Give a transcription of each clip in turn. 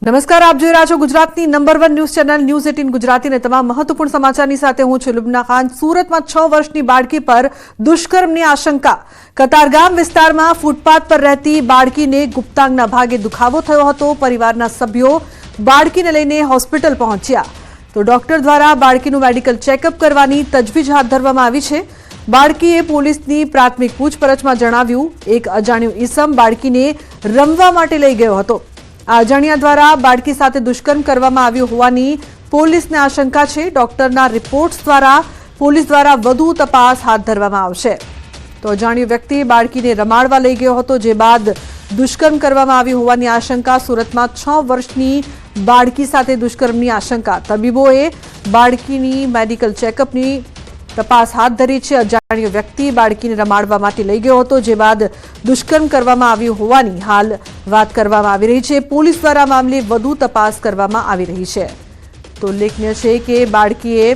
નમસ્કાર, આપ જોઈ રહ્યા છો ગુજરાતની નંબર 1 ન્યૂઝ ચેનલ ન્યૂઝ 18 ગુજરાતીને તમામ મહત્વપૂર્ણ સમાચારની સાથે હું છું લુબના ખાન। સુરતમાં 6 વર્ષની બાળકી પર દુષ્કર્મની આશંકા। કતારગામ વિસ્તારમાં ફૂટપાથ પર રહેતી બાળકીને ગુપ્તાંગના ભાગે દુખાવો થયો હતો। પરિવારના સભ્યો બાળકીને લઈને હોસ્પિટલ પહોંચ્યા તો ડોક્ટર દ્વારા બાળકીનું મેડિકલ ચેકઅપ કરવાની તજવીજ હાથ ધરવામાં આવી છે। બાળકીએ પોલીસની પ્રાથમિક પૂછપરછમાં જણાવ્યું, એક અજાણ્યો ઈસમ બાળકીને રમવા માટે લઈ ગયો હતો। આ અજાણ્યા દ્વારા બાળકી સાથે દુષ્કર્મ કરવામાં આવ્યું હોવાની પોલીસને આશંકા છે। ડોક્ટરના રિપોર્ટ્સ દ્વારા પોલીસ દ્વારા વધુ તપાસ હાથ ધરવામાં આવશે। તો અજાણ્યો વ્યક્તિ બાળકીને રમાડવા લઈ ગયો હતો, જે બાદ દુષ્કર્મ કરવામાં આવ્યું હોવાની આશંકા। સુરતમાં 6 વર્ષની બાળકી સાથે દુષ્કર્મની આશંકા। તબીબોએ બાળકીની મેડિકલ ચેકઅપની તપાસ હાથ ધરી છે। અજાણ્યો વ્યક્તિ બાળકીને રમાડવા માટે લઈ ગયો હતો, જે બાદ દુષ્કર્મ કરવામાં આવ્યું હોવાની હાલ વાત કરવામાં આવી રહી છે। પોલીસ દ્વારા મામલે વધુ તપાસ કરવામાં આવી રહી છે। તો ઉલ્લેખનીય છે કે બાળકીએ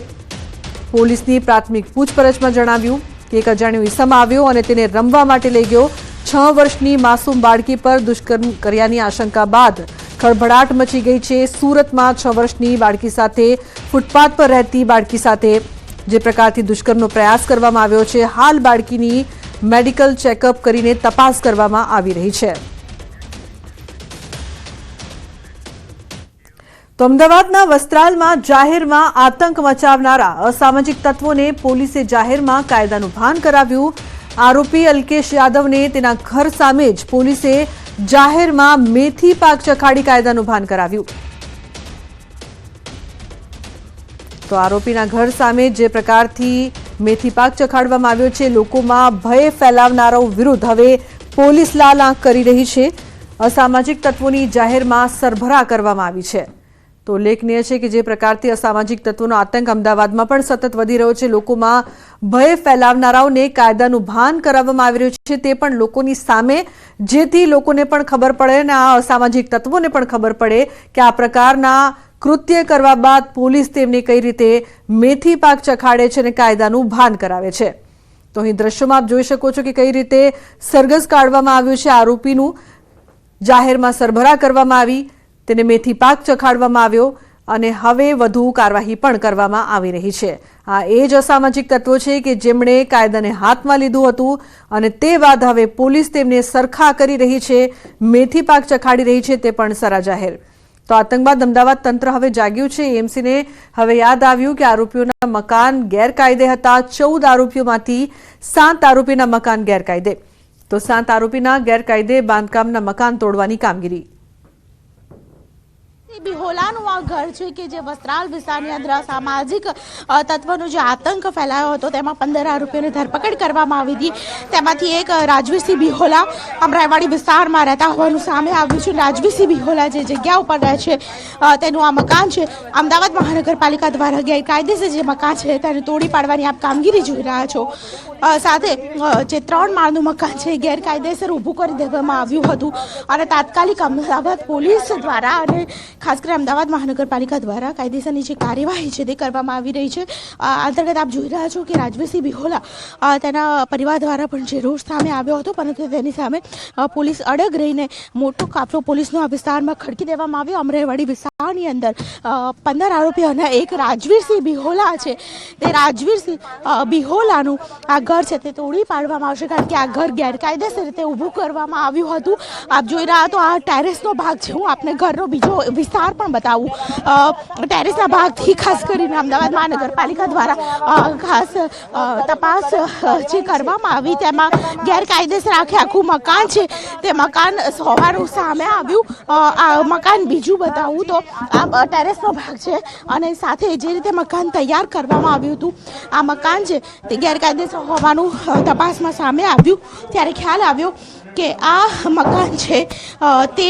પોલીસની પ્રાથમિક પૂછપરછમાં જણાવ્યું કે એક અજાણ્યો ઈસમ આવ્યો અને તેને રમવા માટે લઈ ગયો। 6 વર્ષની માસૂમ બાળકી પર દુષ્કર્મ કર્યાની આશંકા બાદ ખળભળાટ મચી ગઈ છે। સુરતમાં 6 વર્ષની બાળકી સાથે ફૂટપાથ પર રહેતી બાળકી સાથે જે પ્રકારથી દુષ્કર્મનો પ્રયાસ કરવામાં આવ્યો છે, હાલ બાળકીની મેડિકલ ચેકઅપ કરીને તપાસ કરવામાં આવી રહી છે। તો અમદાવાદના વસ્ત્રાલમાં જાહેરમાં આતંક મચાવનારા અસામાજિક તત્વોને પોલીસે જાહેરમાં કાયદાનું ભાન કરાવ્યું। આરોપી અલ્કેશ યાદવને તેના ઘર સામે જ પોલીસે જાહેરમાં મેથી પાક ચખાડી કાયદાનું ભાન કરાવ્યું। તો આરોપીના ઘર સામે જે પ્રકારથી મેથી પાક ચખાડવામાં આવ્યો છે, લોકોમાં ભય ફેલાવનારાઓ વિરુદ્ધ હવે પોલીસ લાલ આંખ કરી રહી છે। અસામાજિક તત્વોની જાહેરમાં સરભરા કરવામાં આવી છે। તો ઉલ્લેખનીય છે કે જે પ્રકારથી અસામાજિક તત્વોનો આતંક અમદાવાદમાં પણ સતત વધી રહ્યો છે, લોકોમાં ભય ફેલાવનારાઓને કાયદાનું ભાન કરાવવામાં આવી રહ્યું છે, તે પણ લોકોની સામે, જેથી લોકોને પણ ખબર પડે અને આ અસામાજિક તત્વોને પણ ખબર પડે કે આ પ્રકારના કૃત્ય કરવા બાદ પોલીસ તેમને કઈ રીતે મેથી પાક ચખાડે છે અને કાયદાનું ભાન કરાવે છે। તો અહીં દ્રશ્યોમાં આપ જોઈ શકો છો કે કઈ રીતે સરઘસ કાઢવામાં આવ્યું છે। આરોપીનું જાહેરમાં સરભરા કરવામાં આવી, તેને મેથી પાક ચખાડવામાં આવ્યો અને હવે વધુ કાર્યવાહી પણ કરવામાં આવી રહી છે। આ એ જ અસામાજિક તત્વો છે કે જેમણે કાયદાને હાથમાં લીધું હતું અને તે બાદ હવે પોલીસ તેમને સરખા કરી રહી છે, મેથી પાક ચખાડી રહી છે, તે પણ સરા જાહેર। તો આતંકબાદ અમદાવાદ તંત્ર હવે જાગ્યું છે। એએમસીને હવે યાદ આવ્યું કે આરોપીઓના મકાન ગેરકાયદે હતા। 14 આરોપીઓમાંથી 7 આરોપીના મકાન ગેરકાયદે, તો 7 આરોપીના ગેરકાયદે બાંધકામના મકાન તોડવાની કામગીરી। બિહોલાનું આ ઘર છે કે જે વસ્ત્રાલ વિસ્તારની અંદર સામાજિક તત્વનો જે આતંક ફેલાયો હતો, તેમાં 15 આરોપીઓની ધરપકડ કરવામાં આવી હતી। તેમાંથી એક રાજવીરસિંહ બિહોલા અમરાઈવાડી વિસ્તારમાં રહેતા હોવાનું સામે આવ્યું છે। રાજવીરસિંહ બિહોલા જે જગ્યા ઉપર રહે છે, તેનું આ મકાન છે, અમદાવાદ મહાનગરપાલિકા દ્વારા ગેરકાયદેસર જે મકાન છે તેને તોડી પાડવાની આપ કામગીરી જોઈ રહ્યા છો। સાથે જે 3 માળનું મકાન છે ગેરકાયદેસર ઊભું કરી દેવામાં આવ્યું હતું અને તાત્કાલિક અમદાવાદ પોલીસ દ્વારા અને ખાસ કરીને અમદાવાદ મહાનગરપાલિકા દ્વારા કાયદેસરની જે કાર્યવાહી છે તે કરવામાં આવી રહી છે। અંતર્ગત આપ જોઈ રહ્યા છો કે રાજવીરસિંહ બિહોલા તેના પરિવાર દ્વારા પણ જે રોષ સામે આવ્યો હતો, પરંતુ તેની સામે પોલીસ અડગ રહીને મોટો કાફલો પોલીસનો આ વિસ્તારમાં ખડકી દેવામાં આવ્યો। અમરાઈવાડી વિસ્તારની અંદર 15 આરોપીઓ અને એક રાજવીરસિંહ બિહોલા છે, તે રાજવીરસિંહ બિહોલાનું આ ઘર છે તે તોડી પાડવામાં આવશે, કારણ કે આ ઘર ગેરકાયદેસર રીતે ઊભું કરવામાં આવ્યું હતું। આપ જોઈ રહ્યા તો આ ટેરેસનો ભાગ છે। હું આપને ઘરનો બીજો વિસ્તાર પણ બતાવું। ટેરેસના ભાગથી ખાસ કરીને અમદાવાદ મહાનગરપાલિકા દ્વારા ખાસ તપાસ જે કરવામાં આવી, તેમાં ગેરકાયદેસર આખું મકાન છે તે મકાન હોવાનું સામે આવ્યું। આ મકાન બીજું બતાવું તો આ ટેરેસનો ભાગ છે અને સાથે જે રીતે મકાન તૈયાર કરવામાં આવ્યું હતું, આ મકાન છે તે ગેરકાયદેસર હોવાનું તપાસમાં સામે આવ્યું। ત્યારે ખ્યાલ આવ્યો કે આ મકાન છે તે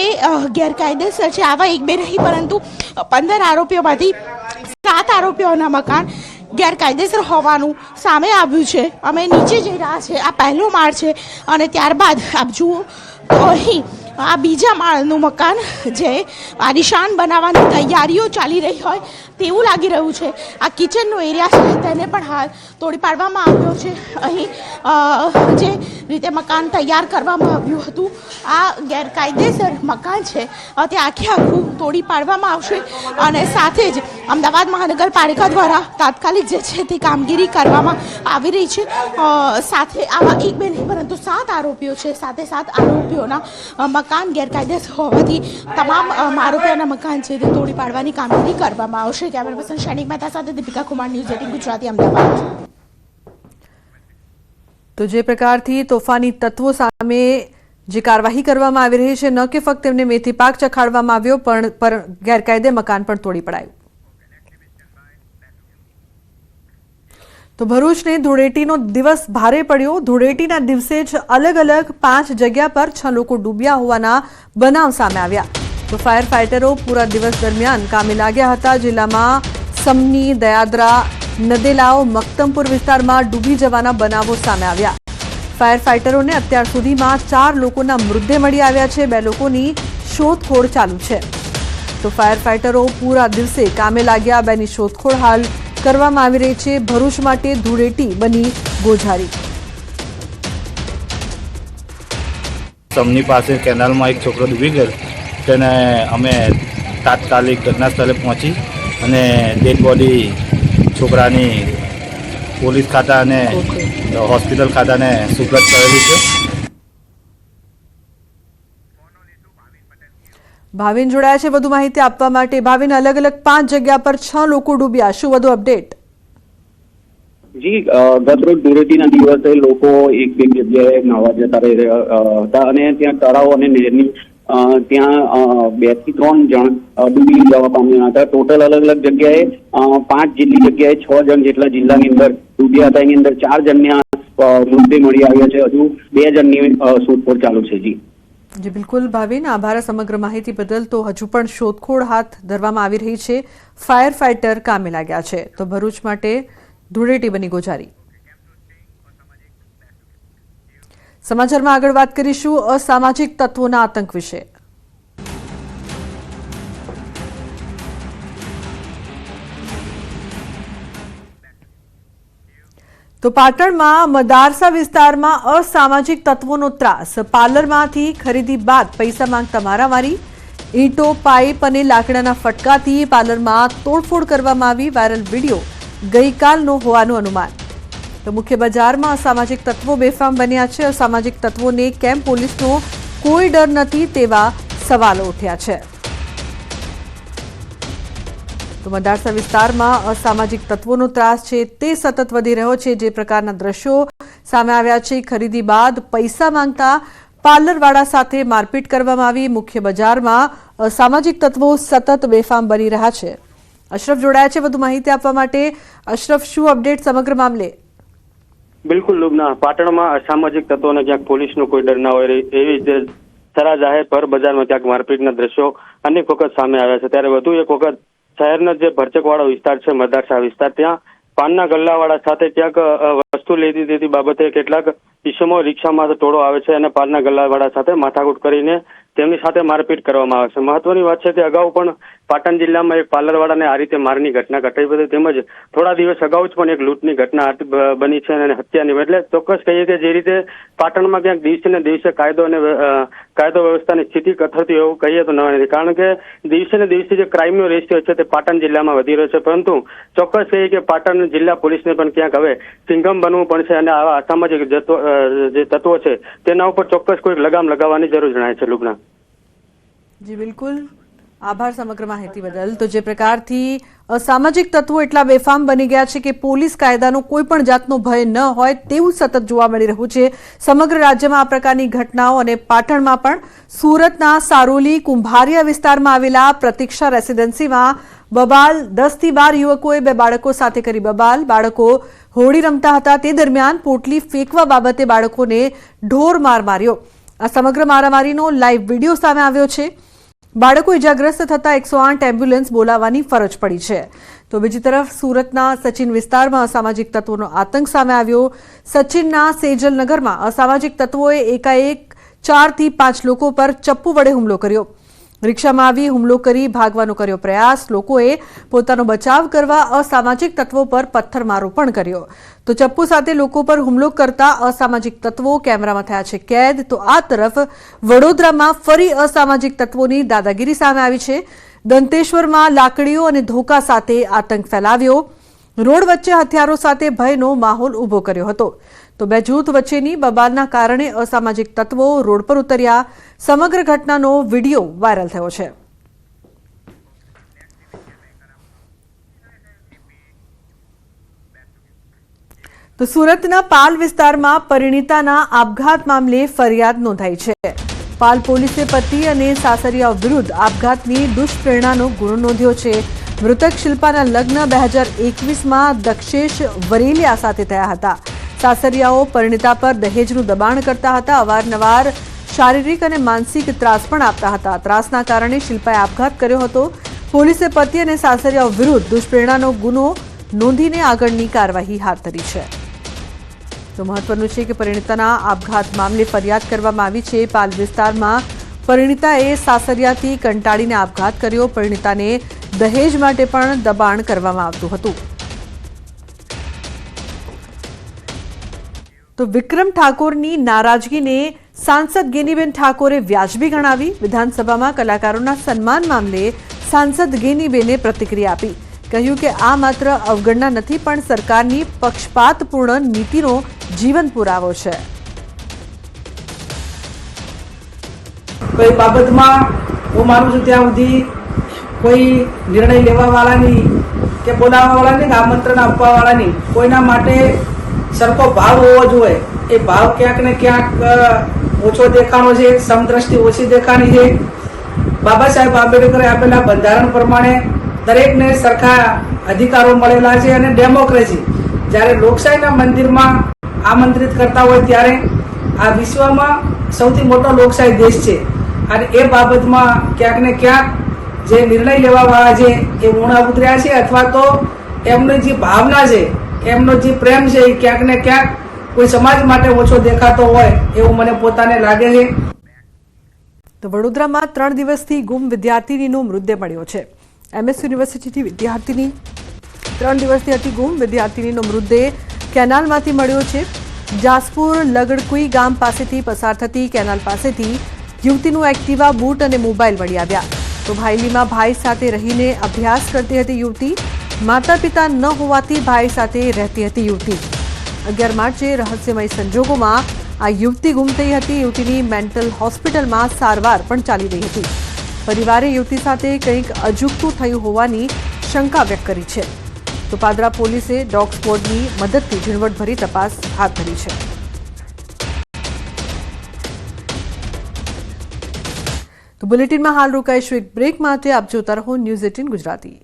ગેરકાયદેસર છે। આવા 1-2 નહીં, પરંતુ 15 આરોપીઓમાંથી 7 આરોપીઓના મકાન ગેરકાયદેસર હોવાનું સામે આવ્યું છે। અમે નીચે જઈ રહ્યા છે, આ પહેલો માળ છે અને ત્યારબાદ આપ જુઓ તો અહીં આ બીજા માળનું મકાન જે આલિશાન બનાવવાની તૈયારીઓ ચાલી રહી હોય તેવું લાગી રહ્યું છે. આ કિચનનો એરિયા છે તેને પણ હાલ તોડી પાડવામાં આવ્યો છે. અહીં જે રીતે મકાન તૈયાર કરવામાં આવ્યું હતું આ ગેરકાયદેસર મકાન છે તે આખું તોડી પાડવામાં આવશે અને સાથે જ અમદાવાદ મહાનગરપાલિકા દ્વારા તાત્કાલિક જે છે તે કામગીરી કરવામાં આવી રહી છે. સાથે આવા એક બે નહીં પરંતુ 7 આરોપીઓ છે. 7 આરોપીઓના મકાન ગેરકાયદેસર હોવાથી તમામ આરોપીઓના મકાન છે તે તોડી પાડવાની કામગીરી કરવામાં આવશે. કેમેરા પર્સન શૈનિક મહેતા સાથે દીપિકા કુમાર, ન્યૂઝ 18 ગુજરાતી, અમદાવાદ. તો જે પ્રકારથી તોફાની તત્વો સામે જે કાર્યવાહી કરવામાં આવી રહી છે, ન કે ફક્ત તેમને મેથી પાક ચખાડવામાં આવ્યો પણ ગેરકાયદે મકાન પણ તોડી પડાયું. તો ભરૂચને ધૂળેટીનો દિવસ ભારે પડ્યો. ધૂળેટીના દિવસે જ અલગ અલગ 5 જગ્યા પર 6 લોકો ડૂબ્યા હોવાના બનાવ સામે આવ્યા. તો ફાયર ફાઇટરો પૂરા દિવસ દરમિયાન કામે લાગ્યા હતા. જિલ્લામાં સમની, દયાદરા, નદેલાવ, મક્તમપુર વિસ્તારમાં ડૂબી જવાના બનાવો સામે આવ્યા. ફાયર ફાઇટરોને અત્યાર સુધીમાં 4 લોકોના મૃતદેહ મળી આવ્યા છે. 2 લોકોની શોધખોળ ચાલુ છે. તો ફાયર ફાઇટરો પૂરા દિવસે કામે લાગ્યા. 2ની શોધખોળ હાલ કરવામાં આવી રહી છે. ભરૂચ માટે ધૂળેટી બની ગોઝારી. સમની પાસે કેનાલમાં એક છોકરો ડૂબી ગયો. તેને અમે તાત્કાલિક ઘટના સ્થળે પહોંચી અને ડેડ બોડી છોકરાની પોલીસ ખાતા અને હોસ્પિટલ ખાતાને સુપ્રત કરેલી છે. ભાવિન જોડાયા છે વધુ માહિતી આપવા માટે. ભાવિન, અલગ અલગ 5 જગ્યા પર 6 લોકો ડૂબ્યા, શું વધુ અપડેટ? જી, ગતરોજ ધૂળેટીના દિવસે લોકો એક જગ્યાએ નાહવા જતા રહ્યા હતા અને ત્યાં તળાવ અને નહેરની ત્યાં 2 થી 3 જણ ડૂબી જવા પામ્યા હતા. ટોટલ અલગ અલગ જગ્યાએ 5 જેટલી જગ્યાએ 6 જણ જેટલા જિલ્લાની અંદર ડૂબ્યા હતા. એની અંદર 4 જણના મૃતદેહ મળી આવ્યા છે. હજુ 2 જણની શોધખોળ ચાલુ છે. જી બિલકુલ ભાવિન, આભાર સમગ્ર માહિતી બદલ. તો હજુ પણ શોધખોળ હાથ ધરવામાં આવી રહી છે. ફાયર ફાઇટર કામે લાગ્યા છે. તો ભરૂચ માટે ધૂળેટી બની ગોઝારી. સમાચારમાં આગળ વાત કરીશું અસામાજિક તત્વોના આતંક વિશે. તો પાટણમાં મદારસા વિસ્તારમાં અસામાજિક તત્વોનો ત્રાસ. પાર્લરમાંથી ખરીદી બાદ પૈસા માંગતા મારામારી. ઈંટો, પાઇપ અને લાકડાના ફટકાથી પાર્લરમાં તોડફોડ કરવામાં આવી. વાયરલ વિડીયો ગઈકાલનો હોવાનું અનુમાન. તો મુખ્ય બજારમાં અસામાજિક તત્વો બેફામ બન્યા છે. અસામાજિક તત્વોને કેમ પોલીસનો કોઈ ડર નથી તેવા સવાલો ઉઠ્યા છે. તો મદારસા વિસ્તારમાં અસામાજિક તત્વોનો ત્રાસ છે તે સતત વધી રહ્યો છે. જે પ્રકારના દ્રશ્યો સામે આવ્યા છે, ખરીદી બાદ પૈસા માંગતા પાર્લરવાળા સાથે મારપીટ કરવામાં આવી. મુખ્ય બજારમાં અસામાજિક તત્વો સતત બેફામ બની રહ્યા છે. અશરફ જોડાયા છે વધુ માહિતી આપવા માટે. અશરફ, શું અપડેટ સમગ્ર મામલે? બિલકુલ લુબના, પાટણમાં અસામાજિક તત્વોને ક્યાંક પોલીસનો કોઈ ડર ના હોય એવી રીતે સરા જાહેર પર બજારમાં ક્યાંક મારપીટના દ્રશ્યો અનેક વખત સામે આવ્યા છે. ત્યારે વધુ એક વખત શહેરનો જે ભરચકવાળો વિસ્તાર છે મદારસા વિસ્તાર, ત્યાં પાનના ગલ્લાવાળા સાથે ક્યાંક વસ્તુ લેતી દેતી બાબતે કેટલાક ઈસમો રિક્ષામાં ટોળો આવે છે અને પાનના ગલ્લાવાળા સાથે માથાકૂટ કરીને તેમની સાથે મારપીટ કરવામાં આવે છે. મહત્વની વાત છે કે અગાઉ પણ પાટણ જિલ્લામાં એક પાર્લરવાળાને આ રીતે મારની ઘટના ઘટાઈ હતી. તેમજ થોડા દિવસ અગાઉ જ પણ એક લૂંટની ઘટના બની છે અને હત્યાની. એટલે ચોક્કસ કહીએ કે જે રીતે પાટણમાં ક્યાંક દિવસે ને દિવસે કાયદો વ્યવસ્થાની સ્થિતિ કથળતી એવું કહીએ તો નવાય નથી. કારણ કે દિવસે ને દિવસે જે ક્રાઇમનો રેશિયો છે તે પાટણ જિલ્લામાં વધી રહ્યો છે. પરંતુ ચોક્કસ કહીએ કે પાટણ જિલ્લા પોલીસને પણ ક્યાંક હવે સિંઘમ બનવું પડશે અને આવા અસામાજિક જે તત્વો છે તેના ઉપર ચોક્કસ કોઈ લગામ લગાવવાની જરૂર જણાય છે. લુબના જી બિલકુલ, આભાર સમગ્ર માહિતી બદલ. તો જે પ્રકારથી અસામાજિક તત્વો એટલા બેફામ બની ગયા છે કે પોલીસ કાયદાનો કોઈ પણ જાતનો ભય ન હોય તેવું સતત જોવા મળી રહ્યું છે સમગ્ર રાજ્યમાં આ પ્રકારની ઘટનાઓ. અને પાટણમાં પણ સુરતના સારોલી કુંભારિયા વિસ્તારમાં આવેલા પ્રતીક્ષા રેસિડેન્સીમાં બબાલ 10 થી 12 યુવકોએ 2 બાળકો સાથે કરી બબાલ. બાળકો હોળી રમતા હતા તે દરમિયાન પોટલી ફેંકવા બાબતે બાળકોને ઢોર માર માર્યો. આ સમગ્ર મારામારીનો લાઈવ વિડીયો સામે આવ્યો છે. બાળકો ઇજાગ્રસ્ત થતા 108 એમ્બ્યુલન્સ બોલાવવાની ફરજ પડી છે. તો બીજી તરફ સુરતના સચિન વિસ્તારમાં અસામાજિક તત્વોનો આતંક સામે આવ્યો. સચિનના સેજલનગરમાં અસામાજિક તત્વોએ એકાએક 4 થી 5 લોકો પર ચપ્પુ વડે હુમલો કર્યો. રિક્ષામાં આવી હુમલો કરી ભાગવાનો કર્યો પ્રયાસ. લોકોએ પોતાનો બચાવ કરવા અસામાજિક તત્વો પર પથ્થરમારો પણ કર્યો. તો ચપ્પુ સાથે લોકો પર હુમલો કરતા અસામાજિક તત્વો કેમેરામાં થયા છે કેદ. તો આ તરફ વડોદરામાં ફરી અસામાજિક તત્વોની દાદાગીરી સામે આવી છે. દંતેશ્વરમાં લાકડીઓ અને ધોકા સાથે આતંક ફેલાવ્યો. રોડ વચ્ચે હથિયારો સાથે ભયનો માહોલ ઊભો કર્યો હતો. તો બે જૂથ વચ્ચેની બબાલના કારણે અસામાજિક તત્વો રોડ પર ઉતર્યા. સમગ્ર ઘટનાનો વિડીયો વાયરલ થયો છે. તો સુરતના પાલ વિસ્તારમાં પરિણીતાના આપઘાત મામલે ફરિયાદ નોંધાઈ છે. પાલ પોલીસે પતિ અને સાસરિયા વિરુદ્ધ આપઘાતની દુષ્પ્રેરણાનો ગુનો નોંધ્યો છે. મૃતક શિલ્પાના લગ્ન 2021માં દક્ષેશ વરેલિયા સાથે થયા હતા. સાસરિયાઓ પરિણીતા પર દહેજનું દબાણ કરતા હતા. અવારનવાર શારીરિક અને માનસિક ત્રાસ પણ આપતા હતા. ત્રાસના કારણે શિલ્પાએ આપઘાત કર્યો હતો. પોલીસે પતિ અને સાસરિયાઓ વિરુદ્ધ દુષ્પ્રેરણાનો ગુનો નોંધીને આગળની કાર્યવાહી હાથ ધરી છે. તો મહત્વનું છે કે પરિણીતાના આપઘાત મામલે ફરિયાદ કરવામાં આવી છે. પાલ વિસ્તારમાં પરિણીતાએ સાસરિયાથી કંટાળીને આપઘાત કર્યો. પરિણીતાને દહેજ માટે પણ દબાણ કરવામાં આવતું હતું. તો વિક્રમ ઠાકોરની નારાજગીને સાંસદ ગેનીબેન ઠાકોરે વ્યાજબી ગણાવી. વિધાનસભામાં કલાકારોના સન્માન મામલે સાંસદ ગેનીબેને પ્રતિક્રિયા આપી. કહ્યું કે આ માત્ર અવગણના નથી પણ સરકારની પક્ષપાતપૂર્ણ નીતિનો જીવન પુરાવો છે. કોઈ બાબતમાં હું માનું છું ત્યાં સુધી કોઈ નિર્ણય લેવાવાળાની કે બોલાવવાવાળાની કે આમંત્રણ આપવાવાળાની કોઈના માટે સરખો ભાવ હોવો જોઈએ. એ ભાવ ક્યાંક ને ક્યાંક ઓછો દેખાણો છે, સમદ્રષ્ટિ ઓછી દેખાણી છે. બાબા સાહેબ આંબેડકરે આપેલા બંધારણ પ્રમાણે દરેકને સરખા અધિકારો મળેલા છે અને ડેમોક્રેસી જ્યારે લોકશાહીના મંદિરમાં આમંત્રિત કરતા હોય ત્યારે આ વિશ્વમાં સૌથી મોટો લોકશાહી દેશ છે અને એ બાબતમાં ક્યાંક ને ક્યાંક જે નિર્ણય લેવાવાળા છે એ ઊણા ઉતર્યા છે અથવા તો એમની જે ભાવના છે, એમનો જે પ્રેમ છે એ ક્યાંક ને ક્યાંક કોઈ સમાજ માટે ઓછો દેખાતો હોય એવું મને પોતાને લાગે છે. તો વડોદરામાં 3 દિવસથી ગુમ વિદ્યાર્થીનીનો મૃતદેહ મળ્યો છે. MS યુનિવર્સિટીની વિદ્યાર્થીની 3 દિવસથી હતી ગુમ. વિદ્યાર્થીનીનો મૃતદેહ કેનાલમાંથી મળ્યો છે. જાસપુર લગડકુઈ ગામ પાસેથી પસાર થતી કેનાલ પાસેથી યુવતીનું એક્ટિવા, બૂટ અને મોબાઈલ મળી આવ્યા. તો ભાઈલીમાં ભાઈ સાથે રહીને અભ્યાસ કરતી હતી યુવતી. માતા પિતા ન હોવાથી ભાઈ સાથે રહેતી હતી યુવતી. 11 માર્ચે રહસ્યમય સંજોગોમાં આ યુવતી ગુમ થઈ હતી. યુવતીની મેન્ટલ હોસ્પિટલમાં સારવાર પણ ચાલી રહી હતી. પરિવારે યુવતી સાથે કંઈક અજુગતું થયું હોવાની શંકા વ્યક્ત કરી છે. તો પાદરા પોલીસે ડોગ સ્ક્વોડની મદદથી ઝીણવટભરી તપાસ હાથ ધરી છે. તો બુલેટિનમાં હાલ રોકાઈશું એક બ્રેક માટે. આપ જોતા રહો ન્યૂઝ 18 ગુજરાતી.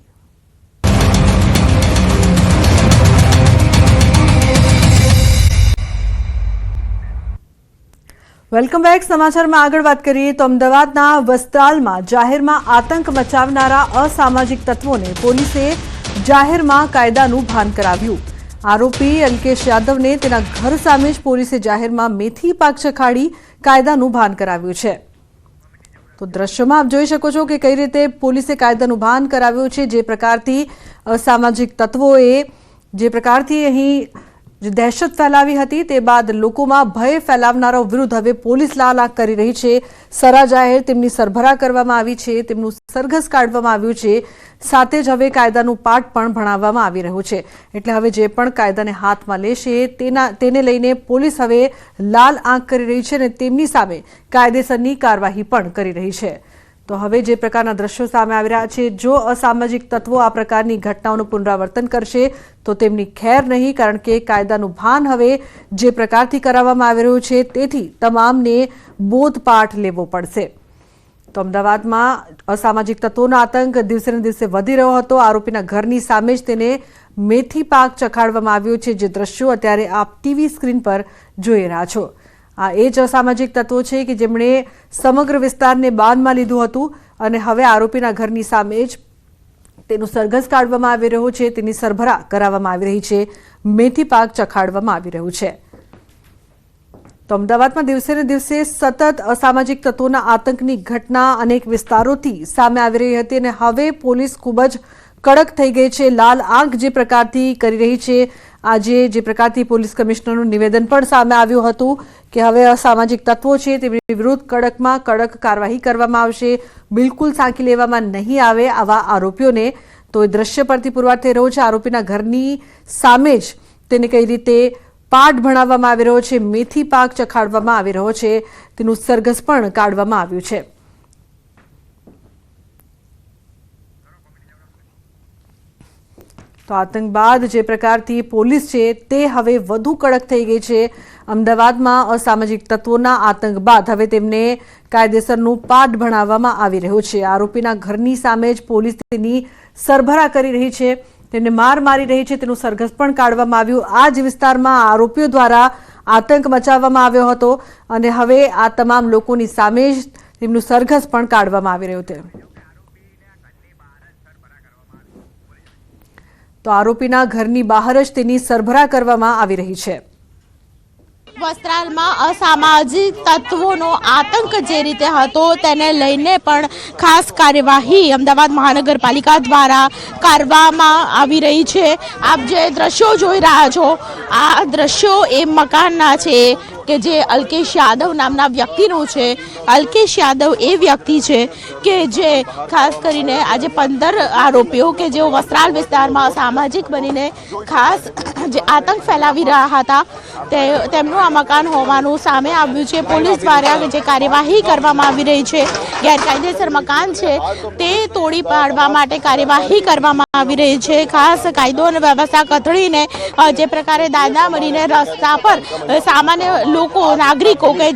Welcome back. સમાચારમાં આગળ વાત કરીએ તો અમદાવાદના વસ્ત્રાલમાં જાહેરમાં આતંક મચાવનારા અસામાજિક તત્વોને પોલીસે જાહેરમાં કાયદાનું ભાન કરાવ્યું. આરોપી અલ્કેશ યાદવને તેના ઘર સામે જ પોલીસે જાહેરમાં મેથી પાક ચખાડી કાયદાનું ભાન કરાવ્યું છે. તો દ્રશ્યમાં આપ જોઈ શકો છો કે કઈ રીતે પોલીસે કાયદાનું ભાન કરાવ્યું છે. જે પ્રકારથી અસામાજિક તત્વોએ જે પ્રકારથી અહીં જે દહેશત ફેલાવી હતી તે બાદ લોકોમાં ભય ફેલાવનારાઓ વિરુદ્ધ હવે પોલીસ લાલ આંખ કરી રહી છે. સરા જાહેર તેમની સરભરા કરવામાં આવી છે, તેમનું સરઘસ કાઢવામાં આવ્યું છે. સાથે જ હવે કાયદાનું પાઠ પણ ભણાવવામાં આવી રહ્યું છે. એટલે હવે જે પણ કાયદાને હાથમાં લેશે તેને લઈને પોલીસ હવે લાલ આંખ કરી રહી છે અને તેમની સામે કાયદેસરની કાર્યવાહી પણ કરી રહી છે. તો હવે જે પ્રકારના દ્રશ્યો સામે આવી રહ્યા છે, જો અસામાજિક તત્વો આ પ્રકારની ઘટનાઓનું પુનરાવર્તન કરશે તો તેમની ખેર નહીં, કારણ કે કાયદાનું ભાન હવે જે પ્રકારથી કરાવવામાં આવી રહ્યું છે તેથી તમામને બોધપાઠ લેવો પડશે. તો અમદાવાદમાં અસામાજિક તત્વોનો આતંક દિવસે ને દિવસે વધી રહ્યો હતો. આરોપીના ઘરની સામે જ તેને મેથી પાક ચખાડવામાં આવ્યો છે. જે દ્રશ્યો અત્યારે આપ ટીવી સ્ક્રીન પર જોઈ રહ્યા છો, આ એ જ અસામાજિક તત્વો છે કે જેમણે સમગ્ર વિસ્તારને બાનમાં લીધું હતું અને હવે આરોપીના ઘરની સામે જ તેનું સરઘસ કાઢવામાં આવી રહ્યું છે, તેની સરભરા કરાવવામાં આવી રહી છે, મેથી પાક ચખાડવામાં આવી રહ્યું છે. તો અમદાવાદમાં દિવસે ને દિવસે સતત અસામાજિક તત્વોના આતંકની ઘટના અનેક વિસ્તારોથી સામે આવી રહી હતી અને હવે પોલીસ ખૂબ જ કડક થઈ ગઈ છે. લાલ આંખ જે પ્રકારથી કરી રહી છે. આજે જે પ્રકારથી પોલીસ કમિશનરનું નિવેદન પણ સામે આવ્યું હતું કે હવે અસામાજિક તત્વો છે તેમની વિરુદ્ધ કડકમાં કડક કાર્યવાહી કરવામાં આવશે, બિલકુલ સાંકી લેવામાં નહીં આવે આવા આરોપીઓને. તો એ દ્રશ્ય પરથી પુરવાર થઈ રહ્યો છે. આરોપીના ઘરની સામે જ તેને કઈ રીતે પાઠ ભણાવવામાં આવી રહ્યો છે, મેથી પાક ચખાડવામાં આવી રહ્યો છે, તેનું સરઘસ પણ કાઢવામાં આવ્યું છે. તો આતંક બાદ જે પ્રકારથી પોલીસ છે તે હવે વધુ કડક થઈ ગઈ છે. અમદાવાદમાં અસામાજિક તત્વોના આતંક બાદ હવે તેમને કાયદેસરનું પાઠ ભણાવવામાં આવી રહ્યું છે. આરોપીના ઘરની સામે જ પોલીસ તેની સરભરા કરી રહી છે, તેમને માર મારી રહી છે, તેનું સરઘસ પણ કાઢવામાં આવ્યું. આ જ વિસ્તારમાં આરોપીઓ દ્વારા આતંક મચાવવામાં આવ્યો હતો અને હવે આ તમામ લોકોની સામે જ તેમનું સરઘસ પણ કાઢવામાં આવી રહ્યું છે. તો આરોપીના ઘરની બહાર જ તેની સરભરા કરવામાં આવી રહી છે. વસ્ત્રાલમાં અસામાજિક તત્વોનો આતંક જે રીતે હતો તેને લઈને પણ ખાસ કાર્યવાહી અમદાવાદ મહાનગરપાલિકા દ્વારા કરવામાં આવી રહી છે. આપ જે દ્રશ્યો જોઈ રહ્યા છો આ દ્રશ્યો એ મકાનના છે કે જે અલ્કેશ યાદવ નામના વ્યક્તિનું છે. અલ્કેશ યાદવ એ વ્યક્તિ છે કે જે ખાસ કરીને આજે 15 આરોપીઓ કે જેઓ વસ્ત્રાલ વિસ્તારમાં અસામાજિક બનીને ખાસ જે આતંક ફેલાવી રહ્યા હતા તેમનું આ મકાન હોવાનું સામે આવ્યું છે. પોલીસ દ્વારા જે કાર્યવાહી કરવામાં આવી રહી છે, ગેરકાયદેસર મકાન છે તે તોડી પાડવા માટે કાર્યવાહી કરવામાં આવી રહી છે. ખાસ કાયદો અને વ્યવસ્થા કથળીને જે પ્રકારે દાદા મળીને રસ્તા પર સામાન્ય લોકો નાગરિકો કે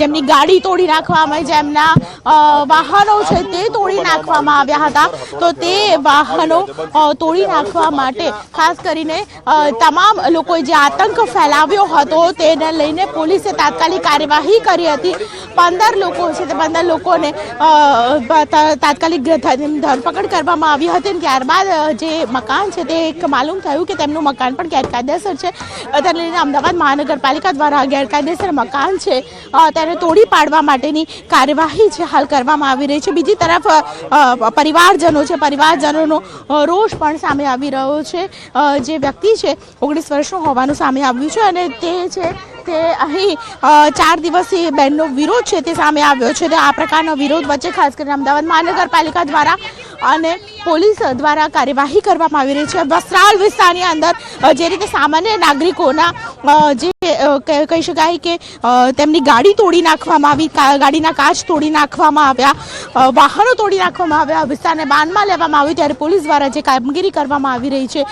જેમની ગાડી તોડી નાખવામાં, જેમના વાહનો છે તે તોડી નાખવામાં આવ્યા હતા, તો તે વાહનો તોડી નાખવા માટે ખાસ કરીને તમામ લોકોએ જે આતંક ફેલાવ્યો હતો તેને લઈને પોલીસે તાત્કાલિક કાર્યવાહી કરી હતી. 15 લોકો છે તે 15 લોકોને તાત્કાલિક ધરપકડ કરવામાં આવી હતી. ત્યારબાદ જે મકાન છે તે માલુમ થયું કે તેમનું મકાન પણ ગેરકાયદેસર છે. તેને લઈને અમદાવાદ મહાનગરપાલિકા દ્વારા ગેરકાયદેસર મકાન છે તેને તોડી પાડવા માટેની કાર્યવાહી છે હાલ કરવામાં આવી રહી છે. બીજી તરફ પરિવારજનો છે, પરિવારજનોનો રોષ પણ સામે આવી રહ્યો છે. જે વ્યક્તિ છે 19 વર્ષનું હોવાનું સામે આવ્યું છે અને તે છે તે અહીં 4 દિવસીય બેનનો વિરોધ છે તે સામે આવ્યો છે. આ પ્રકારના વિરોધ વચ્ચે ખાસ કરીને અમદાવાદ મહાનગરપાલિકા દ્વારા અને પોલીસ દ્વારા કાર્યવાહી કરવામાં આવી રહી છે. વસ્ત્રાલ વિસ્તારની અંદર જે રીતે સામાન્ય નાગરિકોના જે કહી શકાય કે તેમની ગાડી તોડી નાખવામાં આવી, ગાડીના કાચ તોડી નાખવામાં આવ્યા, વાહનો તોડી નાખવામાં આવ્યા, વિસ્તારને બાનમાં લેવામાં આવ્યું, ત્યારે પોલીસ દ્વારા જે કામગીરી કરવામાં આવી રહી છે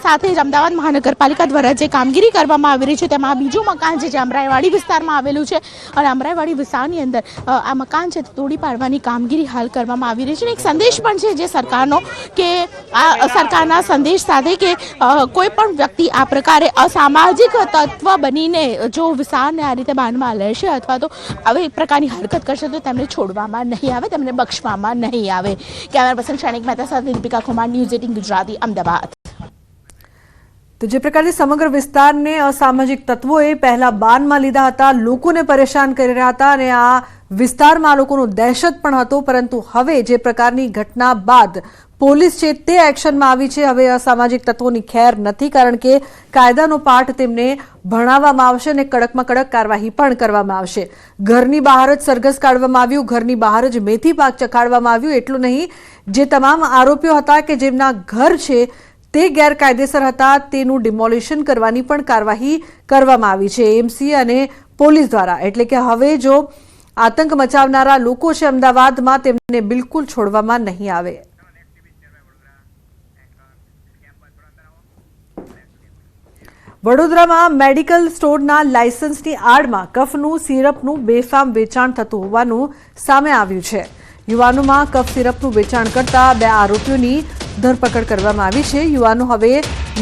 સાથે જ અમદાવાદ મહાનગરપાલિકા દ્વારા જે કામગીરી કરવામાં આવી રહી છે તેમાં બીજું મકાન છે જે અમરાઈવાડી વિસ્તારમાં આવેલું છે અને અમરાઈવાડી વિસ્તારની અંદર આ મકાન છે તોડી પાડવાની કામગીરી હાલ કરવામાં આવી રહી છે. એક સંદેશ પણ છે જે સરકારનો કે આ સરકારના સંદેશ સાથે કે કોઈ પણ વ્યક્તિ આ પ્રકારે અસામાજિક તત્વ બનીને જો વિસ્તારને આ રીતે બાનમાં લેશે અથવા તો આવી પ્રકારની હરકત કરશે તો તેમને છોડવામાં નહીં આવે, તેમને બક્ષવામાં નહીં આવે. કેમેરા પર્સન શૈનિક મહેતા સાથે દીપિકા કુમાર, ન્યૂઝ 18 ગુજરાતી, અમદાવાદ. તો જે પ્રકારે સમગ્ર વિસ્તારને અસામાજિક તત્વોએ પહેલા બાનમાં લીધા હતા, લોકોને પરેશાન કરી રહ્યા હતા અને આ વિસ્તારમાં લોકોનો દહેશત પણ હતો, પરંતુ હવે જે પ્રકારની ઘટના બાદ પોલીસ છે તે એક્શનમાં આવી છે. હવે અસામાજિક તત્વોની ખેર નથી, કારણ કે કાયદાનો પાઠ તેમને ભણાવવામાં આવશે અને કડકમાં કડક કાર્યવાહી પણ કરવામાં આવશે. ઘરની બહાર જ સરઘસ કાઢવામાં આવ્યું, ઘરની બહાર જ મેથી પાક ચખાડવામાં આવ્યું. એટલું નહીં, જે તમામ આરોપીઓ હતા કે જેમના ઘર છે તે ગેરકાયદેસર હતા તેનું ડિમોલિશન કરવાની પણ કાર્યવાહી કરવામાં આવી છે એએમસી અને પોલીસ દ્વારા. એટલે કે હવે જો આતંક મચાવનારા લોકો છે અમદાવાદમાં તેમને બિલકુલ છોડવામાં નહીં આવે. વડોદરામાં મેડિકલ સ્ટોરના લાયસન્સની આડમાં કફનું સિરપનું બેફામ વેચાણ થતું હોવાનું સામે આવ્યું છે. યુવાનોમાં કફ સિરપનું વેચાણ કરતા 2 આરોપીઓની ધરપકડ કરવામાં આવી છે. યુવાનો હવે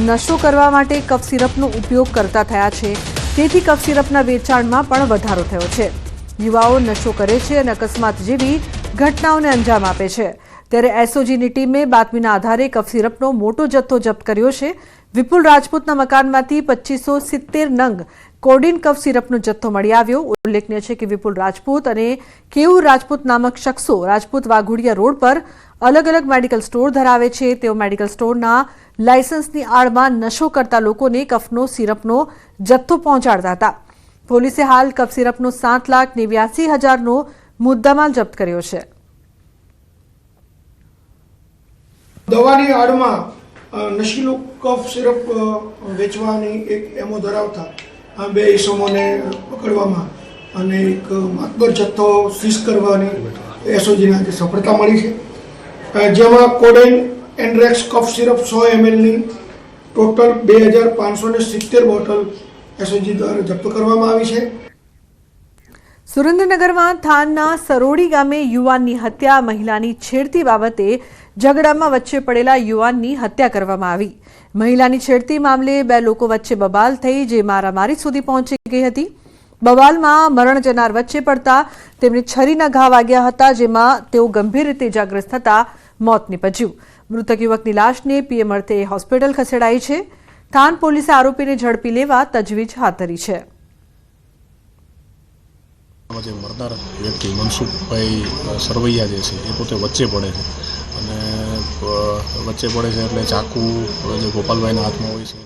નશો કરવા માટે કફ સિરપનો ઉપયોગ કરતા થયા છે, તેથી કફ સિરપના વેચાણમાં પણ વધારો થયો છે. યુવાઓ નશો કરે છે અને અકસ્માત જેવી ઘટનાઓને અંજામ આપે છે. ત્યારે એસઓજીની ટીમે બાતમીના આધારે કફ સિરપનો મોટો જથ્થો જપ્ત કર્યો છે. વિપુલ રાજપૂતના મકાનમાંથી 2570 નંગ કોડિન કફ સિરપનો જથ્થો મળી આવ્યો. ઉલ્લેખનીય છે કે વિપુલ રાજપૂત અને કેયુર રાજપૂત નામક શખ્સો રાજપૂત વાઘોડિયા રોડ પર અલગ અલગ મેડિકલ સ્ટોર ધરાવે છે. તેઓ મેડિકલ સ્ટોરના લાયસન્સની આડમાં નશો કરતા લોકોને કફનો સિરપનો જથ્થો પહોંચાડતા હતા. પોલીસે હાલ કફ સિરપનો 7,89,000નો મુદ્દામાલ જપ્ત કર્યો છે. દવાની આડમાં નશીલું કફ સિરપ વેચવાની એક એમો ધરાવતા આ બે ઇસમોને પકડવામાં અને એક માતબર જથ્થો સીઝ કરવાની એસઓજીને આજે સફળતા મળી છે. જેમાં કોડેન એન્ડ્રેક્સ કફ સિરપ 100 mlની ટોટલ 2,570 બોટલ એસઓજી દ્વારા જપ્ત કરવામાં આવી છે. સુરેન્દ્રનગરમાં થાનના સરોડી ગામે યુવાનની હત્યા, મહિલાની છેડતી બાબતે ઝઘડામાં વચ્ચે પડેલા યુવાનની હત્યા કરવામાં આવી. મહિલાની છેડતી મામલે બે લોકો વચ્ચે બબાલ થઈ, જે મારામારી સુધી પહોંચી ગઈ હતી. બબાલમાં મરણ જનાર વચ્ચે પડતા તેમને છરીના ઘા વાગ્યા હતા, જેમાં તેઓ ગંભીર રીતે ઇજાગ્રસ્ત થતા મોત નીપજ્યું. મૃતક યુવકની લાશને પીએમ અર્થે હોસ્પિટલ ખસેડાઈ છે. થાન પોલીસે આરોપીને ઝડપી લેવા તજવીજ હાથ ધરી છે. જે મરનાર વ્યક્તિ મનસુખભાઈ સરવૈયા જે છે એ પોતે વચ્ચે પડે છે અને વચ્ચે પડે છે એટલે ચાકુ જે ગોપાલભાઈના હાથમાં હોય છે.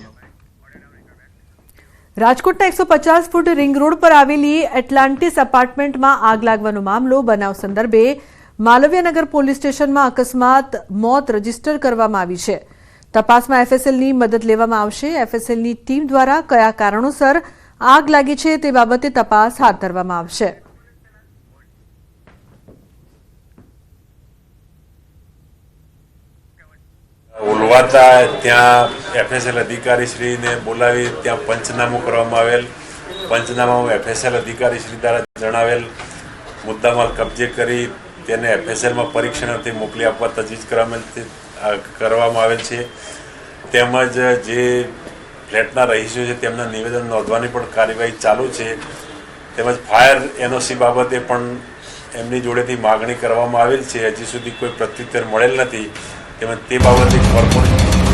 રાજકોટના 150 ફૂટ રિંગ રોડ પર આવેલી એટલાન્ટિસ એપાર્ટમેન્ટમાં આગ લાગવાનો મામલો. બનાવ સંદર્ભે માલવ્યનગર પોલીસ સ્ટેશનમાં અકસ્માત મોત રજીસ્ટર કરવામાં આવી છે. તપાસમાં એફએસએલની મદદ લેવામાં આવશે. એફએસએલની ટીમ દ્વારા કયા કારણોસર આગ લાગી છે તે બાબતે તપાસ હાથ ધરવામાં આવશે. ઉલવાતા ત્યાં એફએસએલ અધિકારીશ્રીને બોલાવી ત્યાં પંચનામું કરવામાં આવેલ. પંચનામામાં એફએસએલ અધિકારીશ્રી દ્વારા જણાવેલ મુદ્દામાલ કબજે કરી તેને એફએસએલમાં પરીક્ષણ અર્થે મોકલી આપવા તજવીજ કરવામાં આવેલ છે. તેમજ જે ફ્લેટના રહીશો છે તેમના નિવેદન નોંધવાની પણ કાર્યવાહી ચાલુ છે. તેમજ ફાયર એનઓસી બાબતે પણ એમની જોડેથી માગણી કરવામાં આવેલ છે. હજી સુધી કોઈ પ્રત્યુત્તર મળેલ નથી. તેમજ તે બાબતે કોર્પોરેશન